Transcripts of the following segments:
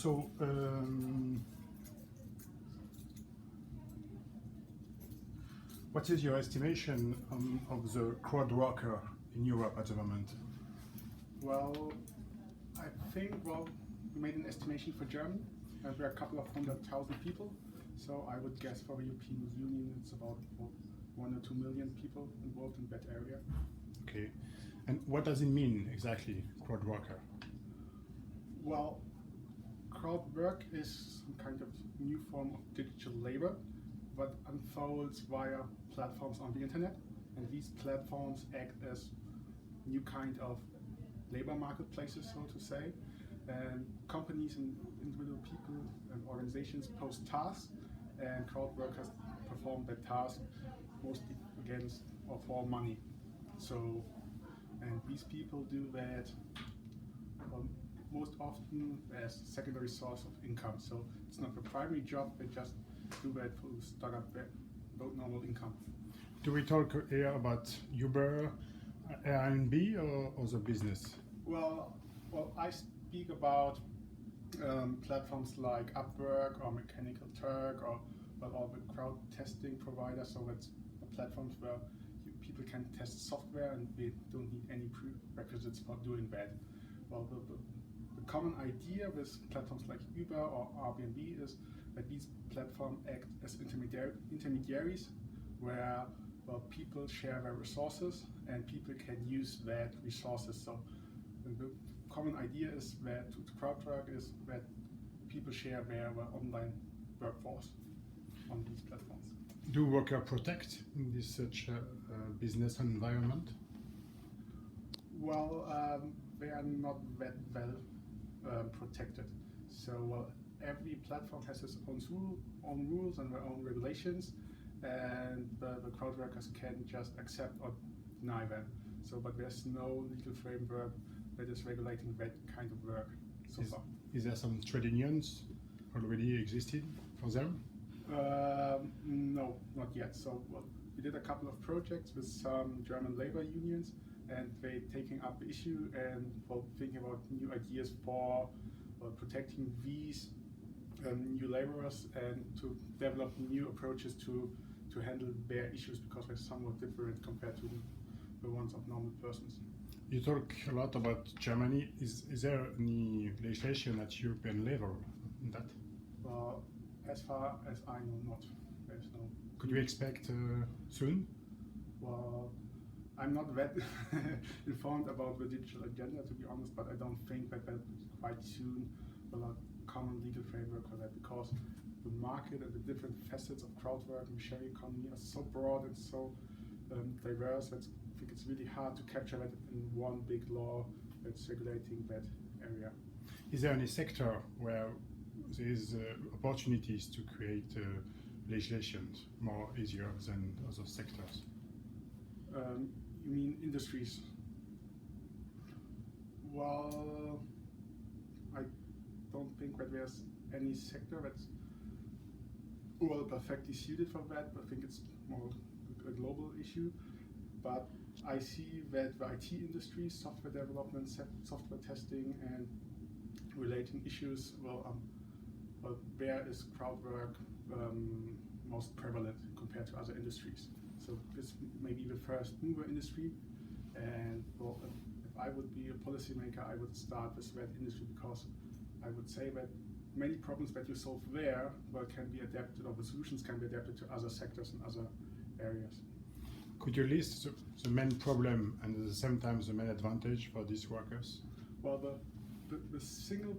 So, what is your estimation of the crowd worker in Europe at the moment? Well, I think, we made an estimation for Germany, and we're a couple of 100,000 people. So I would guess for the European Union, it's about 1 or 2 million people involved in that area. Okay. And what does it mean exactly, crowd worker? Well, crowd work is some kind of new form of digital labor that unfolds via platforms on the internet. And these platforms act as new kind of labor marketplaces, so to say. And companies and individual people and organizations post tasks, and crowd workers perform that task mostly against or for money. So, and these people do that most often as secondary source of income. So it's not the primary job, they just do that to start up their normal income. Do we talk here about Uber, Airbnb, or the business? Well, I speak about platforms like Upwork or Mechanical Turk or all the crowd testing providers. So that's platforms where people can test software and they don't need any prerequisites for doing that. Well, the common idea with platforms like Uber or Airbnb is that these platforms act as intermediaries where people share their resources and people can use that resources. So the common idea is that to crowd work is that people share their online workforce on these platforms. Do workers protect in this such business environment? Well, they are not that well protected. So every platform has its own rules and their own regulations, and the crowd workers can just accept or deny them. So, but there's no legal framework that is regulating that kind of work so far. Is there some trade unions already existing for them? No, not yet. So we did a couple of projects with some German labor unions, and they taking up the issue and thinking about new ideas for protecting these new laborers and to develop new approaches to handle their issues, because they're somewhat different compared to the ones of normal persons. You talk a lot about Germany. Is there any legislation at European level in that? As far as I know, not. There's no. Could you expect soon? Well, I'm not that informed about the digital agenda, to be honest, but I don't think that quite soon will a common legal framework for that, because the market and the different facets of crowd work and the sharing economy are so broad and so diverse that I think it's really hard to capture that in one big law that's regulating that area. Is there any sector where there is opportunities to create legislation more easier than other sectors? You mean industries? Well, I don't think that there's any sector that's perfectly suited for that. I think it's more a global issue. But I see that the IT industry, software development, software testing, and relating issues, where is crowd work most prevalent compared to other industries. So this may be the first mover industry, and if I would be a policymaker, I would start with that industry, because I would say that many problems that you solve there can be adapted, or the solutions can be adapted to other sectors and other areas. Could you list the main problem and at the same time the main advantage for these workers? Well, the single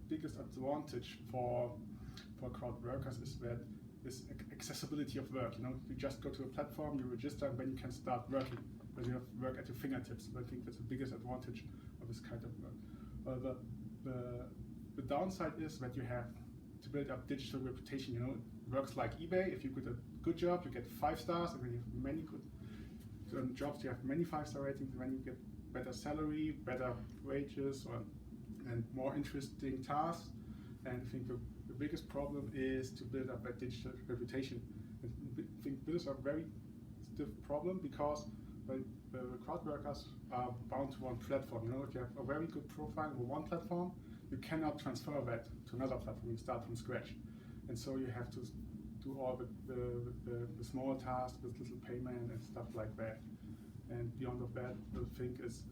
biggest advantage for crowd workers is that this accessibility of work. You just go to a platform, you register, and then you can start working. But you have work at your fingertips. And I think that's the biggest advantage of this kind of work. The downside is that you have to build up digital reputation. It works like eBay. If you get a good job, you get 5 stars, and when you have many good jobs, you have many 5-star ratings, and then you get better salary, better wages, and more interesting tasks. And I think the biggest problem is to build up that digital reputation. And I think this is a very stiff problem, because the crowd workers are bound to one platform. If you have a very good profile on one platform, you cannot transfer that to another platform. You start from scratch, and so you have to do all the small tasks with little payment and stuff like that. And beyond of that, the thing is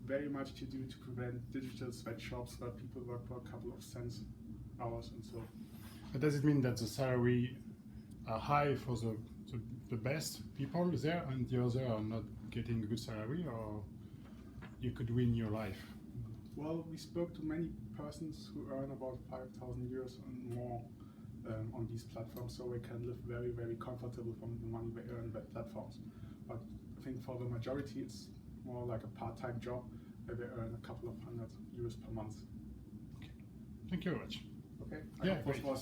very much to do to prevent digital sweatshops where people work for a couple of cents hours and so. But does it mean that the salary are high for the best people there and the other are not getting a good salary, or you could win your life? Well, we spoke to many persons who earn about 5,000 euros and more on these platforms, so they can live very, very comfortable from the money they earn on their platforms. But I think for the majority, it's more like a part-time job where they earn a couple of €100 per month. Okay. Thank you very much. Okay. Yeah, I hope this great. was